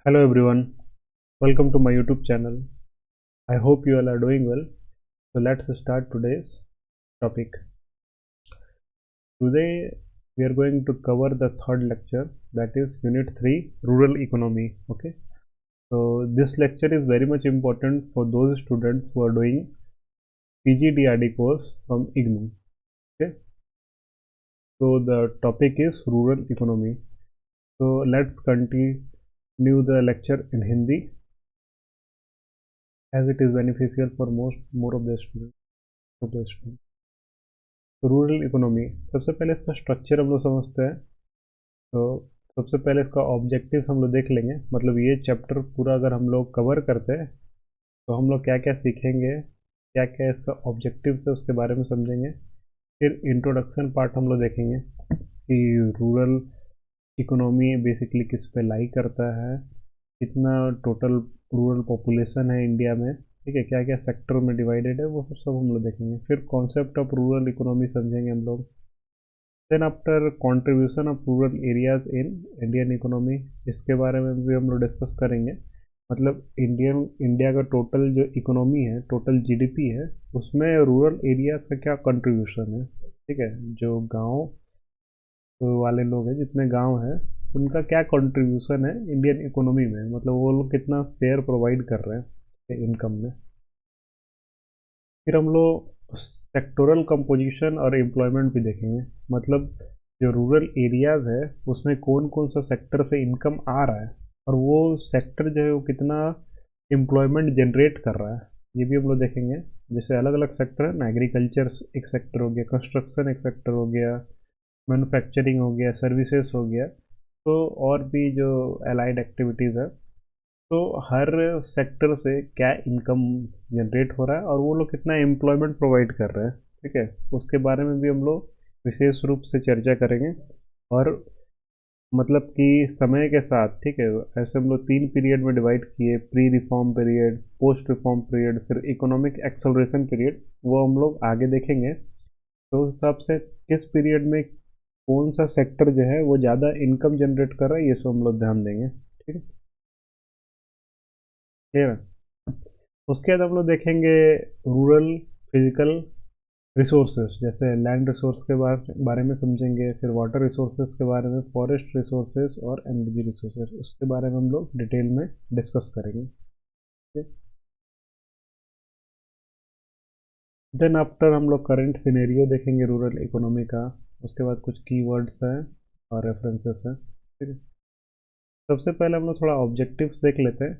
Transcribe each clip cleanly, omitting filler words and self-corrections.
Hello everyone, welcome to my YouTube channel. I hope you all are doing well. So let's start today's topic. Today we are going to cover the third lecture, that is Unit 3 Rural Economy. Okay, so this lecture is very much important for those students who are doing PGDRD course from IGNOU. Okay, so the topic is Rural Economy. So let's continue the lecture in Hindi as it is beneficial for more of the students. Rural economy, सबसे पहले इसका structure हम लोग समझते हैं। तो सबसे पहले इसका ऑब्जेक्टिव्स हम लोग देख लेंगे। मतलब ये चैप्टर पूरा अगर हम लोग कवर करते हैं तो हम लोग क्या क्या सीखेंगे, क्या क्या इसका ऑब्जेक्टिव्स है उसके बारे में समझेंगे। फिर इंट्रोडक्शन पार्ट हम लोग देखेंगे कि रूरल इकोनॉमी बेसिकली किस पे लाई करता है, कितना टोटल रूरल पॉपुलेशन है इंडिया में, ठीक है, क्या क्या सेक्टर में डिवाइडेड है, वो सब हम लोग देखेंगे। फिर कॉन्सेप्ट ऑफ रूरल इकोनॉमी समझेंगे हम लोग। Then after contribution of rural areas in Indian economy, इसके बारे में भी हम लोग डिस्कस करेंगे। मतलब इंडिया का टोटल जो इकोनॉमी है, टोटल जीडीपी है, उसमें रूरल एरियाज का क्या कंट्रीब्यूशन है, ठीक है। जो गांव वाले लोग हैं, जितने गांव हैं, उनका क्या कंट्रीब्यूशन है इंडियन इकोनॉमी में, मतलब वो लोग कितना शेयर प्रोवाइड कर रहे हैं इनकम में। फिर हम लोग सेक्टोरल कंपोजिशन और एम्प्लॉयमेंट भी देखेंगे। मतलब जो रूरल एरियाज है उसमें कौन कौन सा सेक्टर से इनकम आ रहा है और वो सेक्टर जो है वो कितना एम्प्लॉयमेंट जनरेट कर रहा है, ये भी हम लोग देखेंगे। जैसे अलग अलग सेक्टर है ना, एग्रीकल्चर एक सेक्टर हो गया, कंस्ट्रक्शन एक सेक्टर हो गया, मैन्युफैक्चरिंग हो गया, सर्विसेज हो गया, तो और भी जो अलाइड एक्टिविटीज़ है। तो हर सेक्टर से क्या इनकम जनरेट हो रहा है और वो लोग कितना एम्प्लॉयमेंट प्रोवाइड कर रहे हैं, ठीक है, उसके बारे में भी हम लोग विशेष रूप से चर्चा करेंगे। और मतलब कि समय के साथ, ठीक है, ऐसे हम लोग 3 पीरियड में डिवाइड किए, pre reform period, post reform period, फिर इकोनॉमिक एक्सेलरेशन पीरियड, वो हम लोग आगे देखेंगे। तो उस हिसाब से किस पीरियड में कौन सा सेक्टर जो है वो ज़्यादा इनकम जनरेट कर रहा है, ये सब हम लोग ध्यान देंगे, ठीक है, क्लियर है। उसके बाद हम लोग देखेंगे रूरल फिजिकल रिसोर्सेज, जैसे लैंड रिसोर्स के बारे में समझेंगे, फिर वाटर रिसोर्सेज के बारे में, फॉरेस्ट रिसोर्सेज और एनर्जी रिसोर्सेज, उसके बारे में हम लोग डिटेल में डिस्कस करेंगे। देन आफ्टर हम लोग करंट सिनेरियो देखेंगे रूरल इकोनॉमी का। उसके बाद कुछ कीवर्ड्स हैं और रेफरेंसेस हैं, ठीक है। सबसे पहले हम लोग थोड़ा ऑब्जेक्टिव्स देख लेते हैं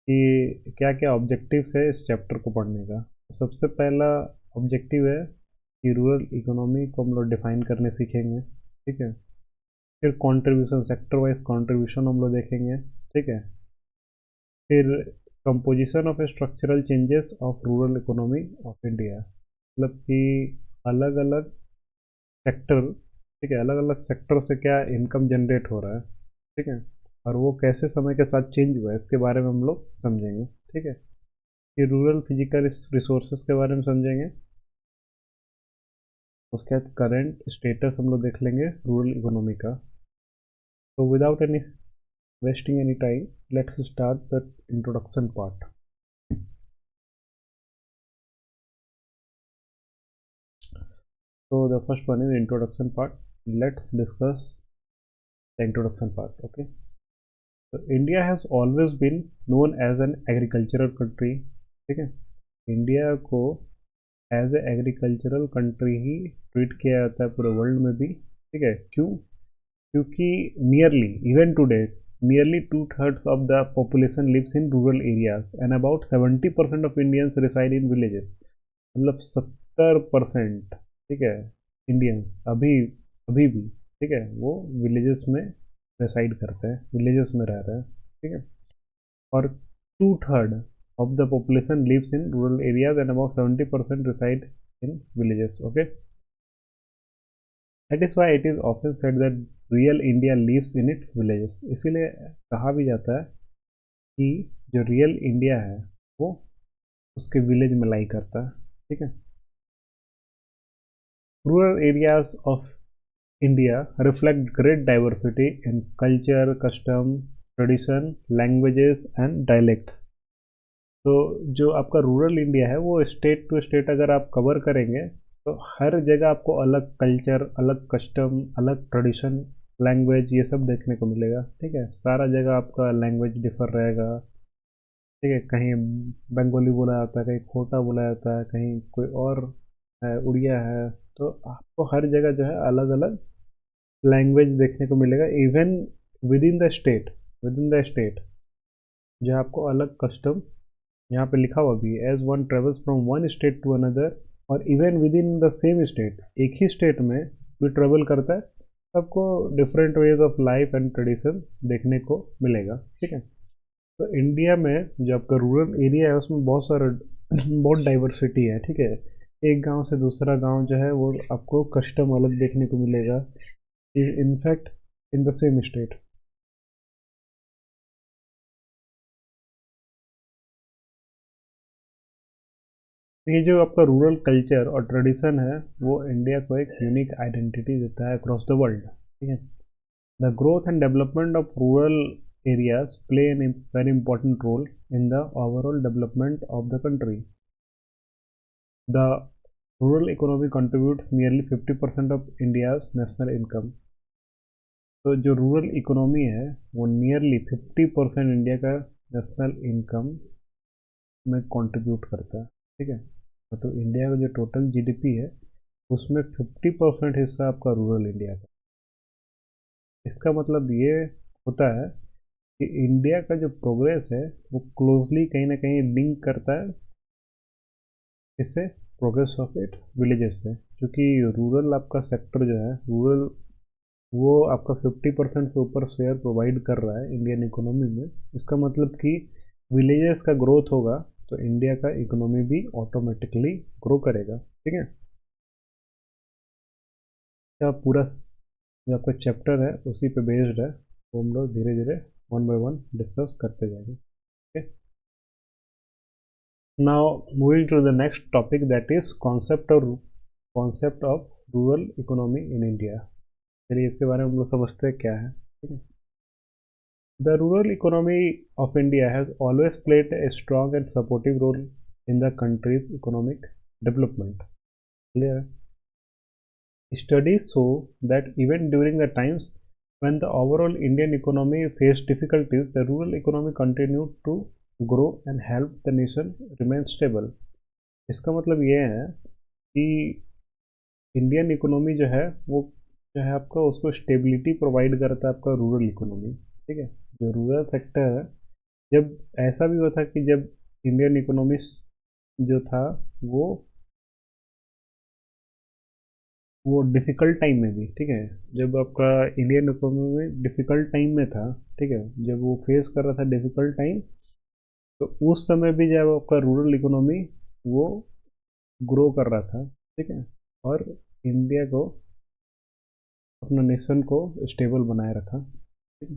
कि क्या क्या ऑब्जेक्टिव्स है इस चैप्टर को पढ़ने का। सबसे पहला ऑब्जेक्टिव है कि रूरल इकोनॉमी को हम लोग डिफाइन करने सीखेंगे, ठीक है। फिर कंट्रीब्यूशन, सेक्टर वाइज कंट्रीब्यूशन हम लोग देखेंगे, ठीक है। फिर composition of structural changes of rural economy of India, मतलब कि अलग अलग सेक्टर, ठीक है, अलग अलग सेक्टर से क्या इनकम जनरेट हो रहा है, ठीक है, और वो कैसे समय के साथ चेंज हुआ है, इसके बारे में हम लोग समझेंगे, ठीक है। फिर रूरल फिजिकल रिसोर्सेज के बारे में समझेंगे। उसके बाद करंट स्टेटस हम लोग देख लेंगे रूरल इकोनॉमी का। तो without any wasting any time, let's start the introduction part. So the first one is introduction part. Let's discuss the introduction part. Okay. So India has always been known as an agricultural country. ठीक है, India को as a agricultural country ही treat किया जाता है पूरे world में भी, ठीक है। क्यों? क्योंकि nearly even today nearly two-thirds of the population lives in rural areas and about 70% of Indians reside in villages. मतलब 70%, ठीक है, इंडियंस अभी अभी भी, ठीक है, वो विलेजेस में रेसाइड करते हैं, विलेजेस में रह रहे हैं, ठीक है। और 2/3 of the population lives in rural areas and about 70% reside in villages. Okay, that is why it is often said that real India lives in its villages. इसीलिए कहा भी जाता है कि जो रियल इंडिया है वो उसके विलेज में लाई करता है, ठीक है। Rural areas of India reflect great diversity in culture, custom, tradition, languages and dialects. तो जो आपका रूरल इंडिया है वो स्टेट टू स्टेट अगर आप कवर करेंगे तो हर जगह आपको अलग कल्चर, अलग कस्टम, अलग ट्रेडिशन, लैंग्वेज ये सब देखने को मिलेगा। ठीक है, सारा जगह आपका लैंग्वेज डिफर रहेगा। ठीक है, कहीं बंगाली बोला जाता है, कहीं खोटा बोला जाता है, कहीं कोई और है, उड़िया है। तो आपको हर जगह जो है अलग अलग लैंग्वेज देखने को मिलेगा। Even within the state जो है आपको अलग कस्टम यहाँ पे लिखा हुआ भी है, as one travels from one state to another और even within the same state, एक ही स्टेट में भी ट्रेवल करता है, सबको different ways of life and tradition देखने को मिलेगा। ठीक है, तो इंडिया में जो आपका रूरल एरिया है उसमें बहुत सारा बहुत डाइवर्सिटी है। ठीक है, एक गांव से दूसरा गांव जो है वो आपको कस्टम अलग देखने को मिलेगा, in fact in the same state. ये जो आपका रूरल कल्चर और ट्रेडिशन है वो इंडिया को एक यूनिक आइडेंटिटी देता है अक्रॉस द वर्ल्ड। ठीक है, the growth and development of rural areas play a very important role in the overall development of the country. The rural economy contributes nearly 50% of India's national income. तो जो rural economy है वो nearly 50% India का national income में contribute करता है। ठीक है, मतलब इंडिया का जो टोटल जीडीपी है उसमें 50% हिस्सा आपका रूरल इंडिया का। इसका मतलब ये होता है कि इंडिया का जो प्रोग्रेस है वो क्लोजली कहीं ना कहीं लिंक करता है इससे, प्रोग्रेस ऑफ इट विलेजेस से। क्योंकि रूरल आपका सेक्टर जो है रूरल वो आपका 50% से ऊपर शेयर प्रोवाइड कर रहा है इंडियन इकोनॉमी में। इसका मतलब कि विलेजेस का ग्रोथ होगा तो इंडिया का इकोनॉमी भी ऑटोमेटिकली ग्रो करेगा। ठीक है, क्या पूरा जो आपका चैप्टर है उसी पे बेस्ड है, तो हम लोग धीरे धीरे वन बाय वन डिस्कस करते जाएंगे। Okay, now moving to the next topic that is concept of rural economy in India. चलिए इसके बारे में हम लोग समझते हैं क्या है। ठीक है, the rural economy of India has always played a strong and supportive role in the country's economic development. Clear है, studies show that even during the times when the overall Indian economy faced difficulties, the rural economy continued to grow and help the nation remain stable. इसका मतलब ये है कि Indian economy जो है वो जो है आपका उसको स्टेबिलिटी प्रोवाइड करता है आपका रूरल इकोनॉमी। ठीक है, जो रूरल सेक्टर है, जब ऐसा भी हुआ था कि जब इंडियन इकोनॉमी जो था वो डिफ़िकल्ट टाइम में भी, ठीक है, जब आपका इंडियन इकोनॉमी में डिफ़िकल्ट टाइम में था, ठीक है, जब वो फेस कर रहा था डिफ़िकल्ट टाइम, तो उस समय भी जब आपका रूरल इकोनॉमी वो ग्रो कर रहा था। ठीक है, और इंडिया को, अपना नेशन को स्टेबल बनाए रखा। ठीक है,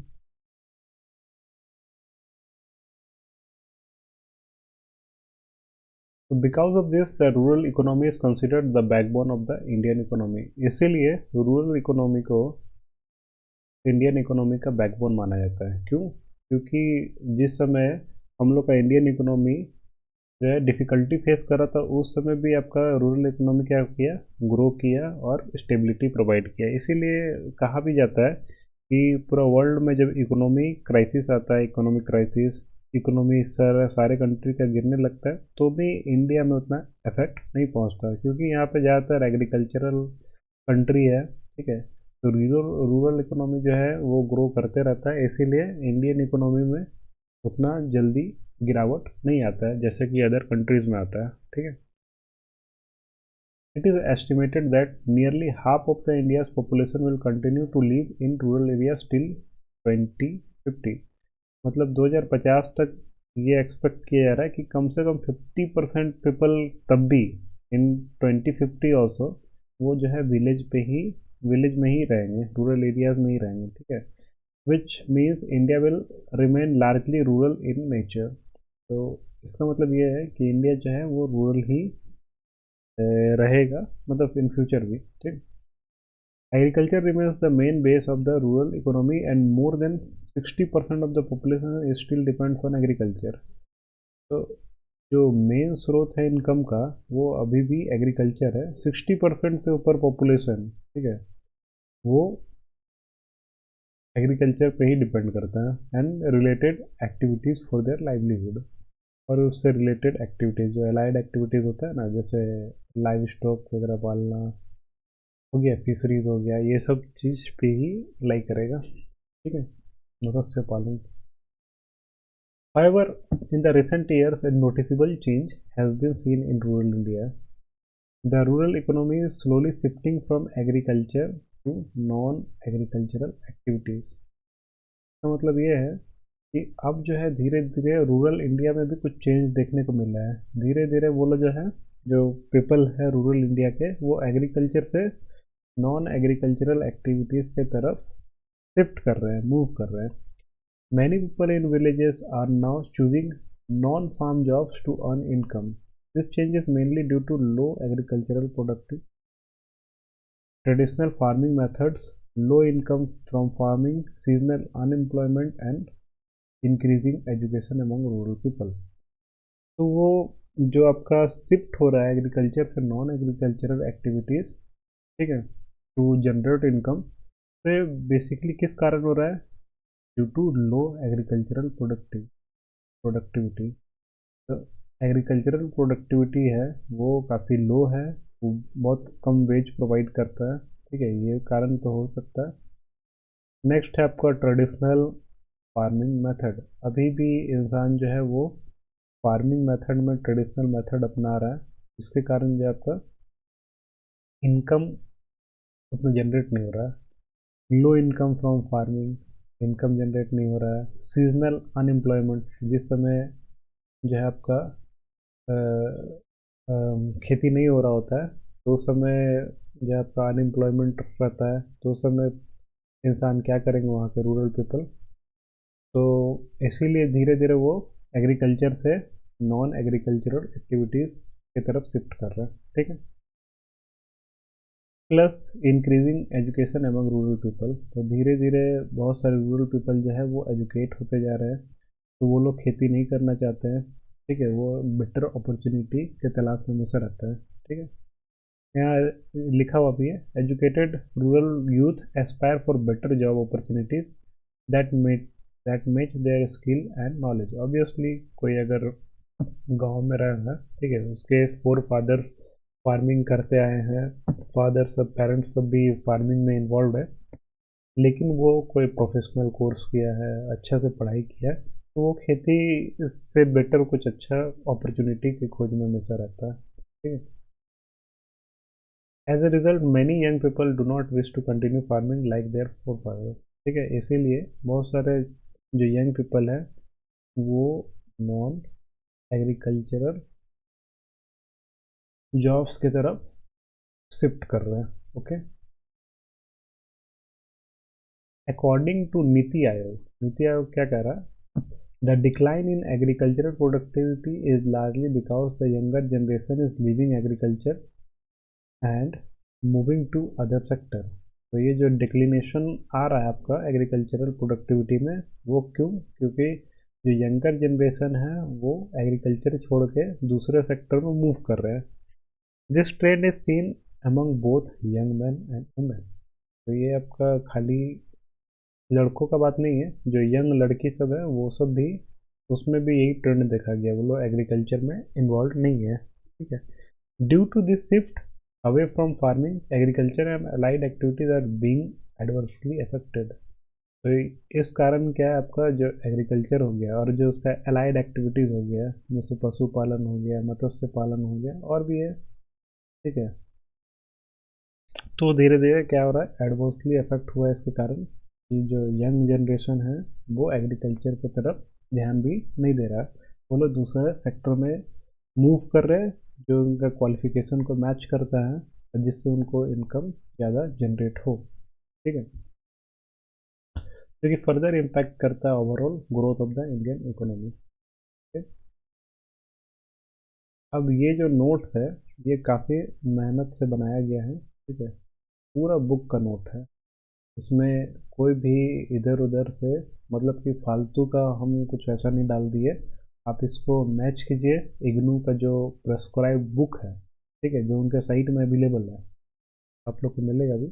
तो because of this the rural economy is considered the backbone of the Indian economy. इसीलिए रूरल इकोनॉमी को इंडियन इकोनॉमी का बैकबोन माना जाता है। क्यों? क्योंकि जिस समय हम लोग का इंडियन इकोनॉमी जो है डिफ़िकल्टी फेस कर रहा था उस समय भी आपका रूरल इकोनॉमी क्या किया, ग्रो किया और स्टेबिलिटी प्रोवाइड किया। इसीलिए कहा भी जाता है कि पूरा वर्ल्ड में जब इकोनॉमी क्राइसिस आता है, इकोनॉमिक क्राइसिस, इकोनॉमी सारे कंट्री का गिरने लगता है, तो भी इंडिया में उतना इफेक्ट नहीं पहुंचता क्योंकि यहाँ पे ज़्यादातर एग्रीकल्चरल कंट्री है। ठीक है, तो रूरल इकोनॉमी जो है वो ग्रो करते रहता है, इसीलिए इंडियन इकोनॉमी में उतना जल्दी गिरावट नहीं आता है जैसे कि अदर कंट्रीज में आता है। ठीक है, it is estimated that nearly half of the India's population will continue to live in rural areas till 2050। मतलब 2050 तक ये एक्सपेक्ट किया जा रहा है कि कम से कम 50% पीपल तब भी इन 2050 ऑल्सो वो जो है विलेज में ही रहेंगे, रूरल एरियाज में ही रहेंगे। ठीक है, which means India will remain largely rural in nature. तो इसका मतलब ये है कि इंडिया जो है वो रूरल ही रहेगा, मतलब इन फ्यूचर भी। ठीक, agriculture remains the main base of the rural economy and more than 60% of the population still depends on agriculture. तो जो मेन स्रोत है इनकम का वो अभी भी एग्रीकल्चर है। 60% से ऊपर पॉपुलेशन, ठीक है, वो एग्रीकल्चर पे ही डिपेंड करता है and related activities for their livelihood. और उससे रिलेटेड एक्टिविटीज़ जो अलाइड एक्टिविटीज़ होता है ना, जैसे लाइव स्टॉक वगैरह पालना हो गया, फिशरीज हो गया, ये सब चीज़ पे ही लाई करेगा, ठीक है, मत्स्य पालन। However, in the recent years, a noticeable change has been seen in rural India. The rural economy is slowly shifting from agriculture to non-agricultural activities. तो मतलब ये है कि अब जो है धीरे धीरे रूरल इंडिया में भी कुछ चेंज देखने को मिल रहा है। धीरे धीरे वो लोग जो है, जो पीपल है रूरल इंडिया के, वो एग्रीकल्चर से नॉन एग्रीकल्चरल एक्टिविटीज़ के तरफ शिफ्ट कर रहे हैं, मूव कर रहे हैं। Many people in villages are now choosing non farm jobs to earn income. This change is mainly due to low agricultural productive traditional farming methods, low income from farming, seasonal unemployment and increasing education among rural people। तो वो जो आपका shift हो रहा है agriculture से non agricultural activities, ठीक है, टू जनरेट इनकम, तो बेसिकली किस कारण हो रहा है? Due to low agricultural productivity. तो एग्रीकल्चरल प्रोडक्टिविटी है वो काफ़ी लो है, वो बहुत कम वेज प्रोवाइड करता है, ठीक है, ये कारण तो हो सकता है। नेक्स्ट है आपका ट्रेडिशनल फार्मिंग मेथड। अभी भी इंसान जो है वो फार्मिंग मेथड में ट्रेडिशनल मेथड अपना रहा है, जिसके कारण जो आपका इनकम उतना जनरेट नहीं हो रहा है। Low income from farming, income generate नहीं हो रहा है। सीजनल अनएम्प्लॉयमेंट, जिस समय जो है आपका खेती नहीं हो रहा होता है तो उस समय जो आपका अनएम्प्लॉयमेंट रहता है, तो उस समय इंसान क्या करेंगे वहाँ के रूरल पीपल? तो इसीलिए धीरे धीरे वो एग्रीकल्चर से नॉन एग्रीकल्चरल एक्टिविटीज़ की तरफ शिफ्ट कर रहे हैं, ठीक है। Plus increasing education among rural people, तो धीरे धीरे बहुत सारे रूरल पीपल जो है वो एजुकेट होते जा रहे हैं, तो वो लोग खेती नहीं करना चाहते हैं, ठीक है, वो बेटर अपॉर्चुनिटी के तलाश में हमेशा रहता है, ठीक है। यहाँ लिखा हुआ भी है, educated rural youth aspire for better job opportunities that met that match their skill and knowledge. Obviously कोई अगर गांव में रहा है, ठीक है, उसके फोर फादर्स फार्मिंग करते आए हैं, फादर सब पेरेंट्स सब भी फार्मिंग में इन्वॉल्व है, लेकिन वो कोई प्रोफेशनल कोर्स किया है, अच्छा से पढ़ाई किया है, तो वो खेती से बेटर कुछ अच्छा अपॉर्चुनिटी की खोज में हमेशा रहता है, ठीक है। As a result many young people do not wish to continue farming like their forefathers, ठीक है, इसीलिए बहुत सारे जो यंग पीपल है वो नॉन एग्रीकल्चरल जॉब्स की तरफ शिफ्ट कर रहे हैं, okay. According to NITI Aayog, NITI Aayog क्या कह रहा है? The decline in agricultural productivity is largely because the younger generation is living agriculture and moving to other sector. तो ये जो डिक्लिनेशन आ रहा है आपका एग्रीकल्चरल प्रोडक्टिविटी में, वो क्यों? क्योंकि जो यंगर जनरेशन है वो एग्रीकल्चर छोड़ के दूसरे सेक्टर में मूव कर रहे हैं। This trend is seen among both young man and women. तो ये आपका खाली लड़कों का बात नहीं है, जो यंग लड़की सब है वो सब भी, उसमें भी यही ट्रेंड देखा गया, वो लोग एग्रीकल्चर में इन्वॉल्व नहीं है, ठीक है। Due to this shift away from farming, agriculture and allied activities are being adversely affected। तो इस कारण क्या है, आपका जो एग्रीकल्चर हो गया और जो उसका अलाइड एक्टिविटीज़ हो गया, जैसे पशुपालन हो गया, मत्स्य पालन हो गया, और भी है, ठीक है, तो धीरे धीरे क्या हो रहा है, एडवर्सली अफेक्ट हुआ है इसके कारण कि जो यंग जनरेशन है वो एग्रीकल्चर की तरफ ध्यान भी नहीं दे रहा है, वो लोग दूसरे सेक्टर में मूव कर रहे हैं जो उनका क्वालिफिकेशन को मैच करता है, जिससे उनको इनकम ज़्यादा जनरेट हो, ठीक है, जो कि फर्दर इम्पैक्ट करता है overall growth of the Indian economy. अब ये जो नोट्स है ये काफ़ी मेहनत से बनाया गया है, ठीक है, पूरा बुक का नोट है, इसमें कोई भी इधर उधर से मतलब कि फालतू का हम कुछ ऐसा नहीं डाल दिए। आप इसको मैच कीजिए इग्नू का जो प्रेस्क्राइब बुक है, ठीक है, जो उनके साइट में अवेलेबल है, आप लोग को मिलेगा भी।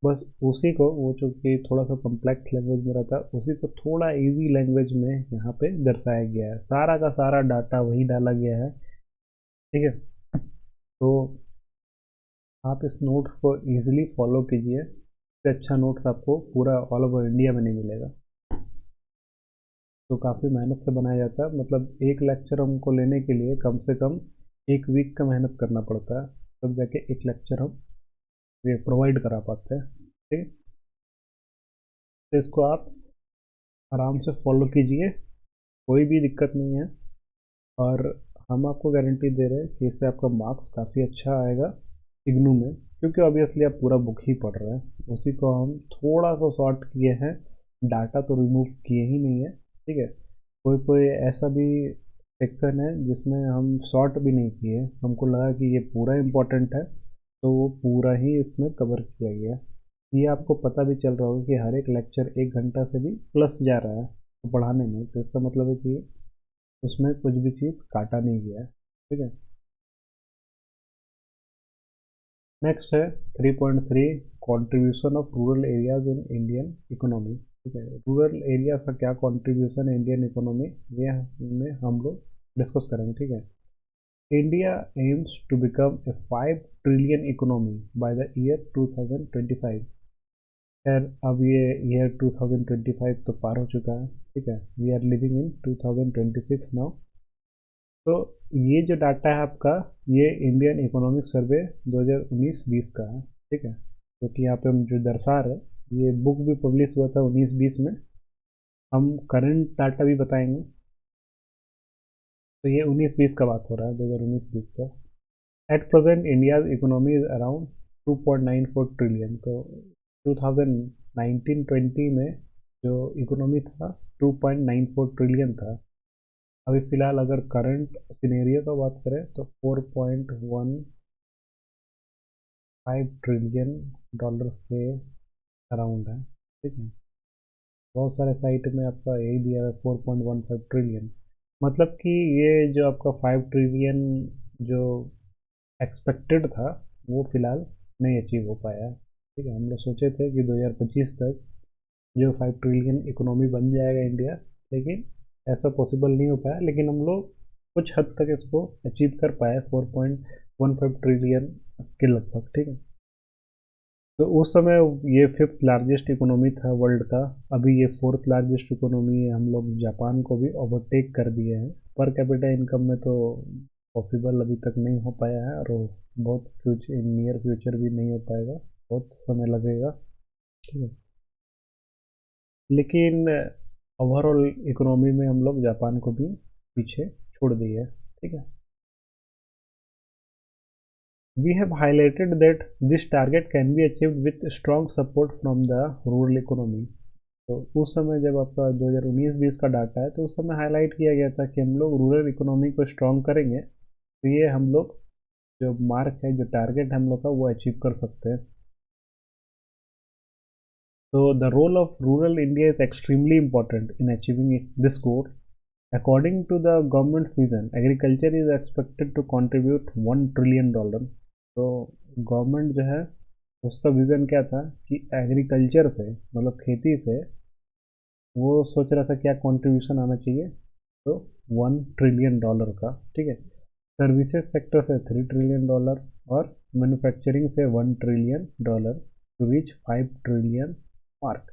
बस उसी को, वो जो कि थोड़ा सा कॉम्प्लेक्स लैंग्वेज में रहता है, उसी को थोड़ा इजी लैंग्वेज में यहाँ पे दर्शाया गया है। सारा का सारा डाटा वही डाला गया है, ठीक है। तो आप इस नोट्स को इजीली फॉलो कीजिए। इससे अच्छा नोट्स आपको पूरा ऑल ओवर इंडिया में नहीं मिलेगा। तो काफ़ी मेहनत से बनाया जाता है, मतलब एक लेक्चर हमको लेने के लिए कम से कम एक वीक का मेहनत करना पड़ता है, तब जाके एक लेक्चर हम ये प्रोवाइड करा पाते हैं, ठीक है। तो इसको आप आराम से फॉलो कीजिए, कोई भी दिक्कत नहीं है। और हम आपको गारंटी दे रहे हैं कि इससे आपका मार्क्स काफ़ी अच्छा आएगा इग्नू में, क्योंकि ऑब्वियसली आप पूरा बुक ही पढ़ रहे हैं। उसी को हम थोड़ा सा शॉर्ट किए हैं, डाटा तो रिमूव किए ही नहीं है, ठीक है। कोई कोई ऐसा भी सेक्शन है जिसमें हम शॉर्ट भी नहीं किए, हमको लगा कि ये पूरा इम्पोर्टेंट है, तो वो पूरा ही इसमें कवर किया गया। ये आपको पता भी चल रहा होगा कि हर एक लेक्चर 1 घंटा से भी प्लस जा रहा है तो पढ़ाने में, तो इसका मतलब है कि उसमें कुछ भी चीज़ काटा नहीं गया है, ठीक है। नेक्स्ट है 3.3, contribution of rural areas in Indian economy, ठीक है। रूरल एरियाज का क्या कंट्रीब्यूशन है इंडियन इकोनॉमी, ये में हम लोग डिस्कस करेंगे, ठीक है। India aims to become a 5 trillion economy by the year 2025। खैर अब ये ईयर 2025 तो पार हो चुका है, ठीक है। We are living in 2026 now. तो ये जो डाटा है आपका, ये इंडियन इकोनॉमिक सर्वे 2019-20 का है, ठीक है। जो कि यहाँ पे हम जो दर्शा रहे हैं, ये बुक भी पब्लिश हुआ था 19-20 में। हम करंट डाटा भी बताएंगे। तो ये 19-20 का बात हो रहा है, 2019-20 का। At present India's economy is around 2.94 trillion. तो 2019-20 में जो इकोनॉमी था 2.94 ट्रिलियन था। अभी फ़िलहाल अगर करंट सिनेरियो का बात करें तो 4.15 ट्रिलियन डॉलर्स के अराउंड है, ठीक है। बहुत सारे साइट में आपका यही दिया है 4.15 ट्रिलियन। मतलब कि ये जो आपका 5 ट्रिलियन जो एक्सपेक्टेड था, वो फिलहाल नहीं अचीव हो पाया है, ठीक है। हम लोग सोचे थे कि 2025 तक जो 5 ट्रिलियन इकोनॉमी बन जाएगा इंडिया, लेकिन ऐसा पॉसिबल नहीं हो पाया। लेकिन हम लोग कुछ हद तक इसको अचीव कर पाए 4.15 ट्रिलियन के लगभग, ठीक है। तो उस समय ये फिफ्थ लार्जेस्ट इकोनॉमी था वर्ल्ड का। अभी ये फोर्थ लार्जेस्ट इकोनॉमी है। हम लोग जापान को भी ओवरटेक कर दिए हैं पर कैपिटा इनकम में। तो पॉसिबल अभी तक नहीं हो पाया है, और बहुत फ्यूचर, नियर फ्यूचर भी नहीं हो पाएगा, बहुत समय लगेगा, ठीक है। लेकिन ओवरऑल इकोनॉमी में हम लोग जापान को भी पीछे छोड़ दिए है, ठीक है। We have highlighted that this target can be achieved with strong support from the rural economy. तो उस समय जब आपका 2019-20 का डाटा है, तो उस समय हाईलाइट किया गया था कि हम लोग रूरल इकोनॉमी को स्ट्रॉन्ग करेंगे तो ये हम लोग जो मार्क है, जो टारगेट हम लोग का, वो अचीव कर सकते हैं। So the role of rural India is extremely important in achieving this goal. According to the government vision, agriculture is expected to contribute $1 trillion. तो गवर्नमेंट जो है उसका विज़न क्या था कि एग्रीकल्चर से, मतलब खेती से, वो सोच रहा था क्या कंट्रीब्यूशन आना चाहिए, तो $1 ट्रिलियन का, ठीक है। सर्विसेज सेक्टर से $3 ट्रिलियन, और मैन्युफैक्चरिंग से $1 trillion to reach 5 trillion mark.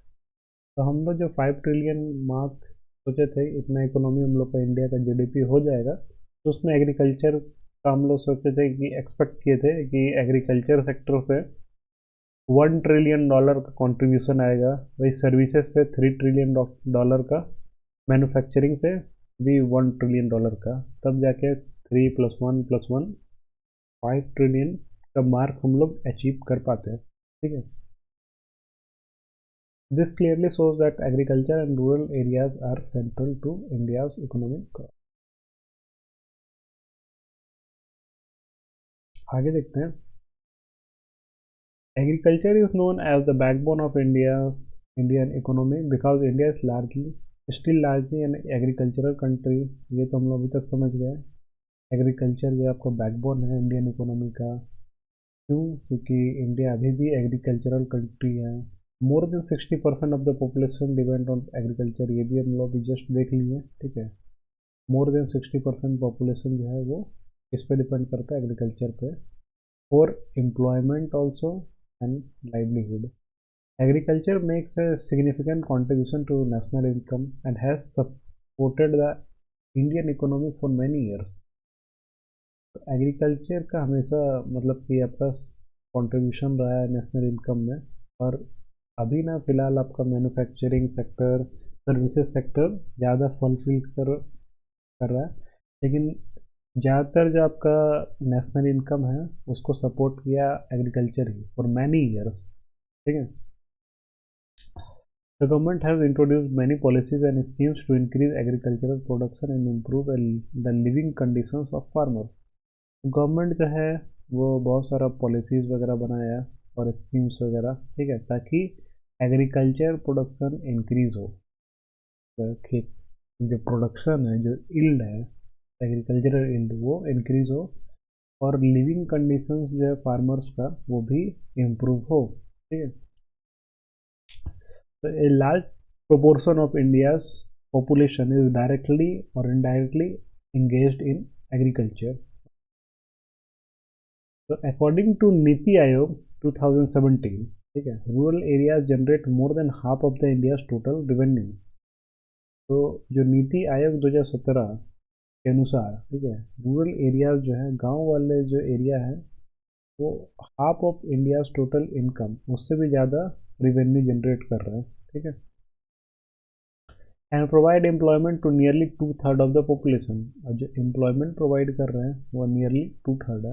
तो हम लोग जो 5 ट्रिलियन मार्क सोचे थे, इतना इकोनॉमी हम लोग का इंडिया का जीडीपी हो जाएगा, तो उसमें एग्रीकल्चर का हम लोग सोचे थे कि एक्सपेक्ट किए थे कि एग्रीकल्चर सेक्टर से $1 ट्रिलियन का कंट्रीब्यूशन आएगा। वही सर्विसेज से $3 ट्रिलियन का, मैन्युफैक्चरिंग से भी $1 ट्रिलियन का, तब जाके 3+1+1 5 ट्रिलियन का मार्क हम लोग अचीव कर पाते हैं, ठीक है। This clearly shows that agriculture and rural areas are central to India's economic growth. आगे देखते हैं। Agriculture is known as the backbone of Indian economy because India is still largely an agricultural country. ये तो हम लोग अभी तक समझ गए. एग्रीकल्चर जो आपका बैकबोन है इंडियन इकोनॉमी का. क्यों? क्योंकि इंडिया अभी भी एग्रीकल्चरल कंट्री है. मोर than 60% of the population depend on agriculture. ये भी हम लोग अभी जस्ट देख लिए. ठीक है, मोर देन 60% पॉपुलेशन जो है वो इस पे डिपेंड करता है, एग्रीकल्चर पे. For employment also and livelihood. Agriculture makes a significant contribution to national income and has supported the Indian economy for many years. Agriculture का हमेशा मतलब कि आपका कंट्रीब्यूशन रहा है नेशनल इनकम में. और अभी ना फिलहाल आपका मैन्युफैक्चरिंग सेक्टर, सर्विसेज सेक्टर ज़्यादा फुलफिल कर रहा है. लेकिन ज़्यादातर जो आपका नेशनल इनकम है उसको सपोर्ट किया agriculture he for many years. ठीक है. The government has introduced many policies and schemes to increase agricultural production and improve the living conditions of farmers. Government जो है वो बहुत सारा पॉलिसीज़ वगैरह बनाया और स्कीम्स वगैरह. ठीक है, ताकि एग्रीकल्चर प्रोडक्शन इंक्रीज़ हो. तो खेत जो प्रोडक्शन है, जो इल्ड है, एग्रीकल्चरल इल्ड, वो इंक्रीज़ हो और लिविंग कंडीशंस जो है फार्मर्स का वो भी इम्प्रूव हो. ठीक है. So a large proportion of India's population is directly or indirectly engaged in agriculture. So according to Niti Aayog 2017, ठीक है, rural areas generate more than half of the India's total revenue. तो जो नीति आयोग 2017 के अनुसार, ठीक है, रूरल एरियाज जो है, गांव वाले जो एरिया है, वो half of India's total income, उससे भी ज़्यादा रिवेन्यू जनरेट कर रहा है. ठीक है. And provide employment to nearly 2/3 of the population. और जो एम्प्लॉयमेंट प्रोवाइड कर रहे हैं वो नियरली 2/3 है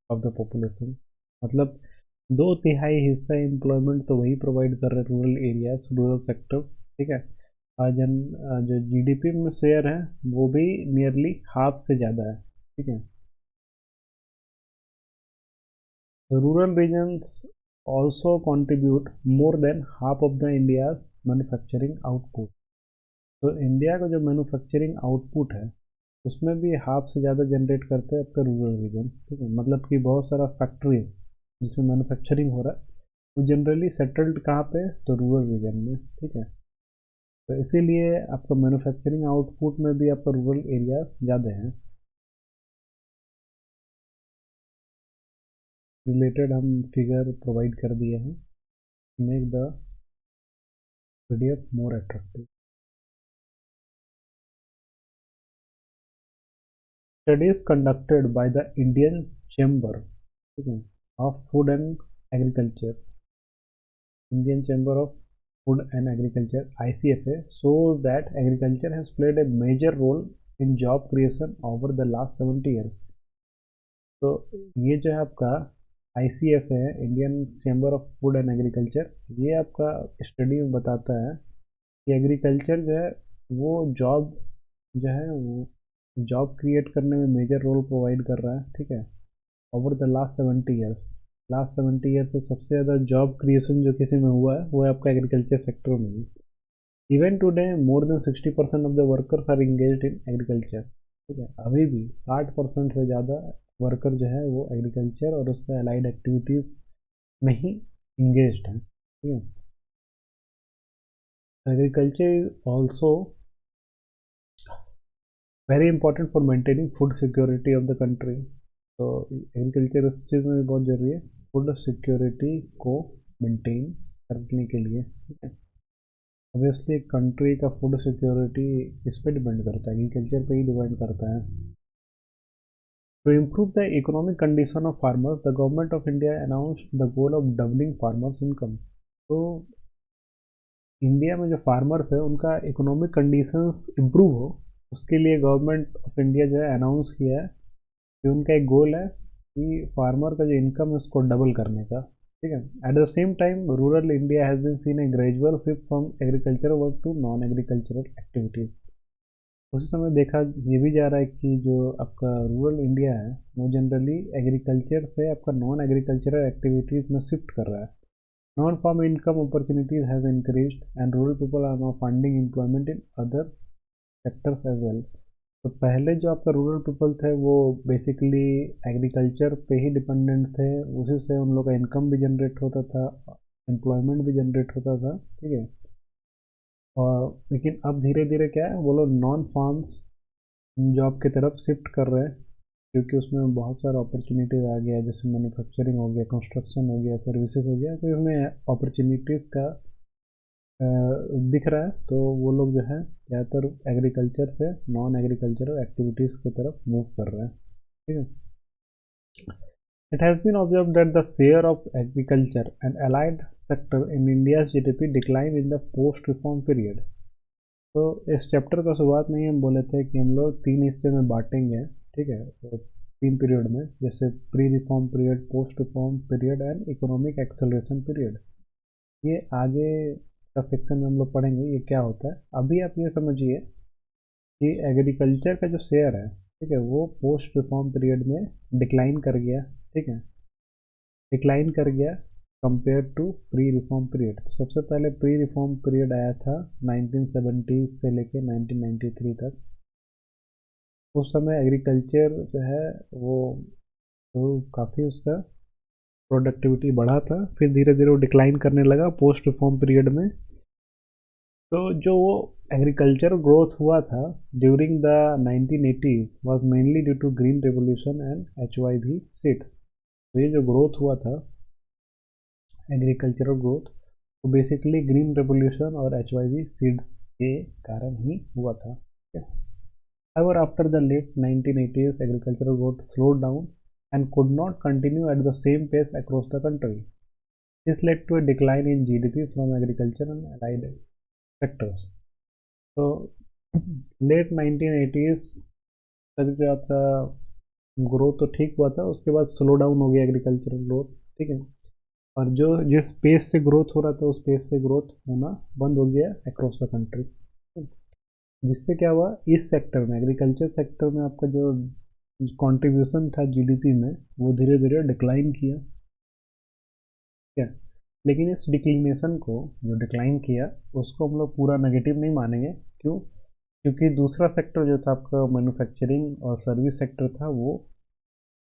ऑफ द पॉपुलेशन. मतलब 2/3 हिस्सा एम्प्लॉयमेंट तो वही प्रोवाइड कर रहे हैं, रूरल एरियाज, रूरल सेक्टर. ठीक है. जो जीडीपी में शेयर है वो भी नियरली हाफ से ज़्यादा है. ठीक है. Rural regions also contribute more than half of the India's manufacturing output. तो इंडिया का जो मैन्युफैक्चरिंग आउटपुट है उसमें भी हाफ से ज़्यादा जनरेट करते हैं आपका रूरल रीजन. ठीक है. मतलब कि बहुत सारा फैक्ट्रीज जिसमें मैन्युफैक्चरिंग हो रहा है वो जनरली सेटल्ड कहाँ पे, तो रूरल रीजन में. ठीक है. तो इसीलिए आपका मैन्युफैक्चरिंग आउटपुट में भी आपका रूरल एरिया ज़्यादा है. रिलेटेड हम फिगर प्रोवाइड कर दिए हैं. Make the PDF more attractive. Studies conducted by the Indian Chamber of Food and Agriculture, Indian Chamber of Food and Agriculture (ICFA) shows that agriculture has played a major role in job creation over the last 70 years. तो ये जो है आपका ICFA है, Indian chamber of food and agriculture, ये आपका study में बताता है कि एग्रीकल्चर जो है वो जो है वो जॉब क्रिएट करने में मेजर रोल प्रोवाइड कर रहा है. ठीक है. ओवर द लास्ट 70 ईयर्स से सबसे ज़्यादा जॉब क्रिएशन जो किसी में हुआ है वो है आपका एग्रीकल्चर सेक्टर में ही. Even today more than 60% of the workers are engaged in agriculture. ठीक है. अभी भी 60% से ज़्यादा वर्कर जो है वो एग्रीकल्चर और उसका अलाइड एक्टिविटीज़ में ही इंगेज्ड हैं. ठीक है. Agriculture is also very important for maintaining food security of the country. तो एग्रीकल्चर उस चीज़ में भी बहुत ज़रूरी है, फूड सिक्योरिटी को मेंटेन करने के लिए. ठीक है. ऑब्वियसली कंट्री का फूड सिक्योरिटी इस पर डिपेंड करता है, एग्रीकल्चर पे ही डिपेंड करता है. To improve the economic condition of farmers, the government of India announced the goal of doubling farmers' income. तो इंडिया में जो फार्मर्स है उनका इकोनॉमिक कंडीशंस इम्प्रूव हो, उसके लिए गवर्नमेंट ऑफ इंडिया जो है अनाउंस किया है कि उनका एक गोल है कि फार्मर का जो इनकम है उसको डबल करने का. ठीक है. At the same time rural India has been seen a gradual shift from agricultural work to non agricultural activities. उसी समय देखा ये भी जा रहा है कि जो आपका रूरल इंडिया है वो जनरली एग्रीकल्चर से आपका नॉन एग्रीकल्चरल एक्टिविटीज़ में शिफ्ट कर रहा है. Non farm income opportunities has increased and rural people are now finding employment in other sectors as well. तो पहले जो आपका रूरल पीपल थे वो बेसिकली एग्रीकल्चर पे ही डिपेंडेंट थे, उसी से उन लोग का इनकम भी जनरेट होता था, एम्प्लॉयमेंट भी जनरेट होता था. ठीक है. और लेकिन अब धीरे धीरे क्या है, वो लोग नॉन फार्म्स जॉब की तरफ शिफ्ट कर रहे हैं, क्योंकि उसमें बहुत सारा अपॉर्चुनिटीज़ आ गया है, जैसे मैन्युफैक्चरिंग हो गया, कंस्ट्रक्शन हो गया, सर्विसेज हो गया, तो इसमें अपॉर्चुनिटीज़ का दिख रहा है. तो वो लोग जो है ज़्यादातर एग्रीकल्चर से नॉन एग्रीकल्चरल एक्टिविटीज़ की तरफ मूव कर रहे हैं. ठीक है. It has been observed that the share of agriculture and allied sector in India's GDP declined in the post-reform period. तो इस चैप्टर का शुरुआत में ही हम बोले थे कि हम लोग 3 हिस्से में बांटेंगे. ठीक है. तो 3 पीरियड में, जैसे pre reform period, post reform period and economic acceleration period. ये आगे का सेक्शन में हम लोग पढ़ेंगे ये क्या होता है. अभी आप ये समझिए कि एग्रीकल्चर का जो शेयर है, ठीक है, वो पोस्ट रिफॉर्म पीरियड में डिक्लाइन कर गया. ठीक है. डिक्लाइन कर गया compare to pre reform period. तो सबसे पहले प्री रिफॉर्म पीरियड आया था 1970 से लेके 1993 तक. उस समय एग्रीकल्चर जो है वो काफ़ी उसका प्रोडक्टिविटी बढ़ा था. फिर धीरे धीरे वो डिक्लाइन करने लगा पोस्ट रिफॉर्म पीरियड में. तो जो वो एग्रीकल्चर ग्रोथ हुआ था during the 1980s was mainly due to green revolution and HYV seeds. तो ये जो ग्रोथ हुआ था एग्रीकल्चरल ग्रोथ, वो बेसिकली ग्रीन रेवोल्यूशन और HYV सीड के कारण ही हुआ था. However, after the late 1980s, agricultural growth slowed down and could not continue at the same pace across the country. This led to a decline in GDP from agriculture and allied sectors. तो late 1980s तक जो आपका growth तो ठीक हुआ था, उसके बाद स्लो डाउन हो गया एग्रीकल्चरल ग्रोथ. ठीक है. और जो जिस पेस से ग्रोथ हो रहा था उस पेस से ग्रोथ होना बंद हो गया अक्रॉस द कंट्री. जिससे क्या हुआ, इस सेक्टर में, एग्रीकल्चर सेक्टर में आपका जो कंट्रीब्यूशन था जीडीपी में वो धीरे धीरे डिक्लाइन किया. क्या, लेकिन इस डिक्लिनेशन को, जो डिक्लाइन किया, उसको हम लोग पूरा नेगेटिव नहीं मानेंगे. क्यों? क्योंकि दूसरा सेक्टर जो था आपका मैन्युफैक्चरिंग और सर्विस सेक्टर था, वो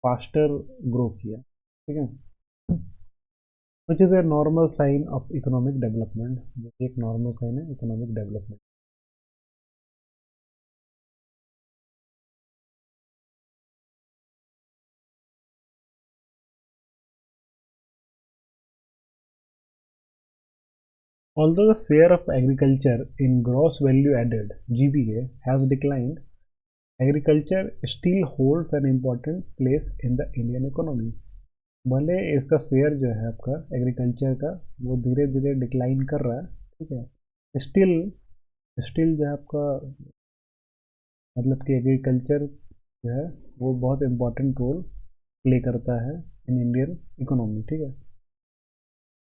फास्टर ग्रो किया. ठीक है. Which is a normal sign of economic development. जो एक नॉर्मल साइन है economic development. Although the share of agriculture in gross value added (GVA) has declined, agriculture still holds an important place in the Indian economy. भले इसका share जो है आपका agriculture का वो धीरे धीरे डिक्लाइन कर रहा है. ठीक है. स्टिल स्टिल जो है आपका, मतलब कि एग्रीकल्चर जो है वो बहुत इम्पोर्टेंट रोल प्ले करता है इन इंडियन इकोनॉमी. ठीक है.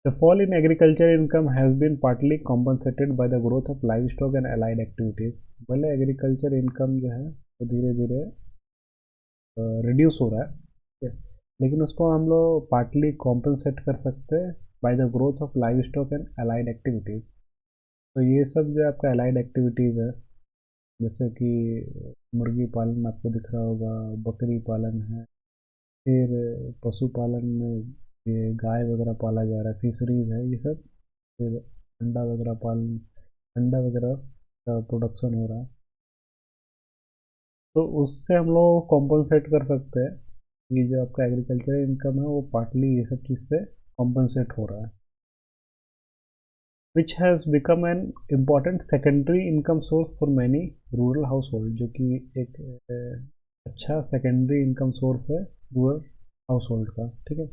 The fall in agriculture income has been partly compensated by the growth of livestock and allied activities. भले एग्रीकल्चर इनकम जो है वो धीरे धीरे रिड्यूस हो रहा है, ठीक है, लेकिन उसको हम लोग पार्टली कॉम्पनसेट कर सकते हैं by the growth of live stock and allied activities. तो ये सब जो आपका अलाइड एक्टिविटीज़ है, जैसे कि मुर्गी पालन आपको दिख रहा होगा, बकरी पालन है, फिर पशुपालन में ये गाय वगैरह पाला जा रहा है, फिशरीज है ये सब, फिर अंडा वगैरह पालन, अंडा वगैरह का प्रोडक्शन हो रहा है. तो उससे हम लोग कॉम्पनसेट कर सकते हैं कि जो आपका एग्रीकल्चर इनकम है वो पार्टली ये सब चीज़ से कॉम्पनसेट हो रहा है. Which has become an important secondary income source for many rural house hold. जो कि एक अच्छा सेकेंडरी इनकम सोर्स है रूरल हाउस होल्ड का. ठीक है.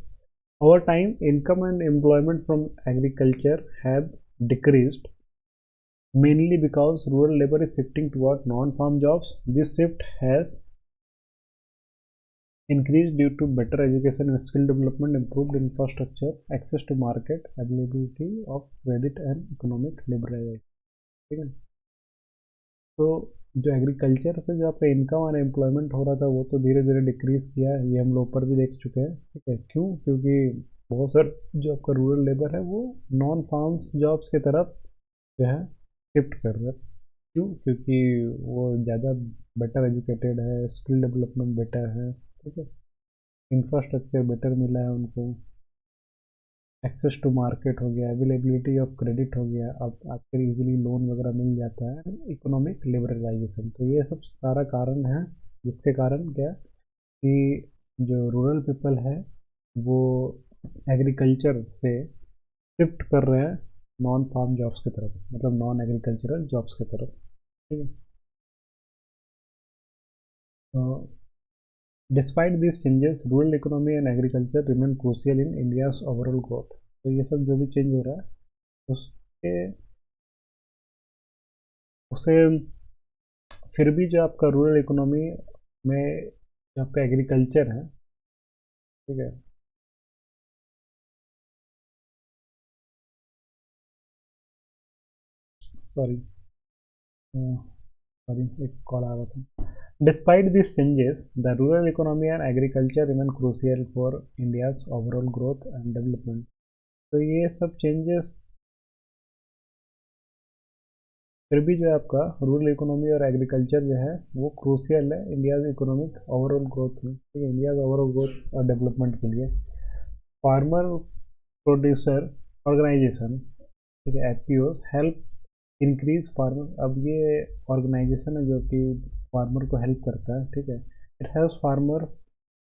Over time, income and employment from agriculture have decreased, mainly because rural labor is shifting toward non-farm jobs. This shift has increased due to better education and skill development, improved infrastructure, access to market, availability of credit and economic liberalization. ठीक है. तो जो agriculture से जो आपका income और employment हो रहा था वो तो धीरे धीरे डिक्रीज किया है, ये हम लोग ऊपर भी देख चुके हैं। ठीक है, क्यों? क्योंकि बहुत सारे जो आपका रूरल लेबर है वो नॉन फार्म्स जॉब्स की तरफ जो है शिफ्ट कर रहे हैं। क्यों? क्योंकि वो ज़्यादा बेटर एजुकेटेड है, स्किल डेवलपमेंट बेटर है। ठीक है, इंफ्रास्ट्रक्चर बेटर मिला है उनको, एक्सेस टू मार्केट हो गया, अवेलेबिलिटी ऑफ क्रेडिट हो गया, अब आपके इजीली लोन वगैरह मिल जाता है, इकोनॉमिक लिबरलाइजेशन। तो ये सब सारा कारण है जिसके कारण क्या कि जो रूरल पीपल है वो एग्रीकल्चर से शिफ्ट कर रहे हैं नॉन फार्म जॉब्स की तरफ, मतलब नॉन एग्रीकल्चरल जॉब्स की तरफ। ठीक है, तो despite these changes, rural economy and agriculture remain crucial in India's overall growth। तो ये सब जो भी चेंज हो रहा है उसके उसे फिर भी जो आपका रूरल इकोनॉमी में जो आपका एग्रीकल्चर है, ठीक है, सॉरी सॉरी एक कॉल आ रहा था। Despite this changes the rural economy and agriculture remain crucial for India's overall growth and development. तो ये सब चेंजेस फिर भी जो है आपका रूरल इकोनॉमी और एग्रीकल्चर जो है वो क्रूसियल है इंडियाज इकोनॉमिक ओवरऑल ग्रोथ में। ठीक है, इंडियाज ओवरऑल ग्रोथ और डेवलपमेंट के लिए फार्मर प्रोड्यूसर ऑर्गेनाइजेशन, ठीक है, एफपीओज हेल्प इंक्रीज फार्मर। अब ये ऑर्गेनाइजेशन है जो कि फार्मर को हेल्प करता है। ठीक है, it helps farmers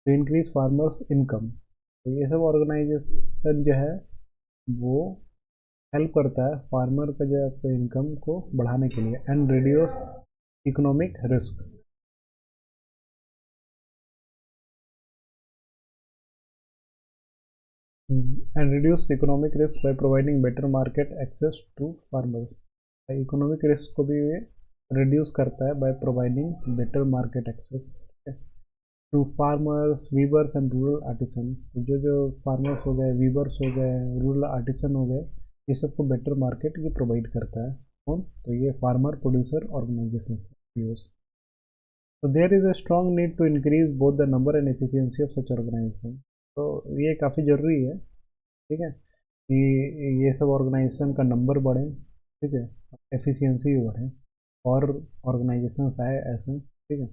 to increase farmers income. तो ये सब ऑर्गेनाइजेशन जो है वो हेल्प करता है फार्मर का जो है आपको इनकम को बढ़ाने के लिए and reduce economic risk. And reduce economic risk by providing better market access to farmers. Economic risk को भी ये रिड्यूस करता है by providing better market access to farmers weavers and rural artisan. तो जो जो फार्मर्स हो गए, वीवर्स हो गए, रूरल आर्टिसन हो गए, ये सबको बेटर मार्केट ये प्रोवाइड करता है। कौन? तो ये farmer producer organization. So there is a strong need to increase both the number and efficiency of such organization। तो ये काफ़ी ज़रूरी है, ठीक है, कि ये सब ऑर्गेनाइजेशन का नंबर बढ़े, ठीक है, एफिशिएंसी भी बढ़े और ऑर्गेनाइजेशंस आए ऐसे। ठीक है,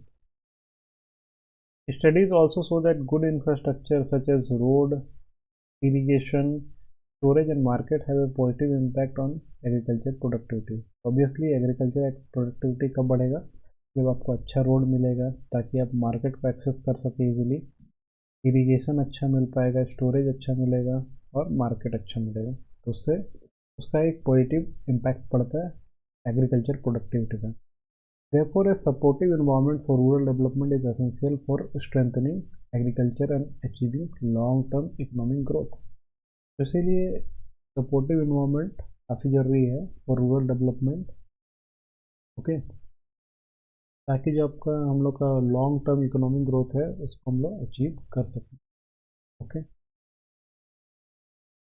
studies also show that good infrastructure such as road, irrigation, storage and market have a positive impact on agriculture productivity। Obviously agriculture productivity कब बढ़ेगा? जब आपको अच्छा रोड मिलेगा ताकि आप मार्केट को एक्सेस कर सके इजीली, इरिगेशन अच्छा मिल पाएगा, स्टोरेज अच्छा मिलेगा और मार्केट अच्छा मिलेगा। तो उससे उसका एक पॉजिटिव इम्पैक्ट पड़ता है एग्रीकल्चर प्रोडक्टिविटी का। Therefore, a supportive environment for rural development is essential for strengthening agriculture and achieving long-term economic growth। तो इसीलिए सपोर्टिव इन्वायरमेंट काफ़ी ज़रूरी है फॉर रूरल डेवलपमेंट। ओके, ताकि जो आपका हम लोग का लॉन्ग टर्म इकोनॉमिक ग्रोथ है उसको हम लोग अचीव कर सकें। ओके।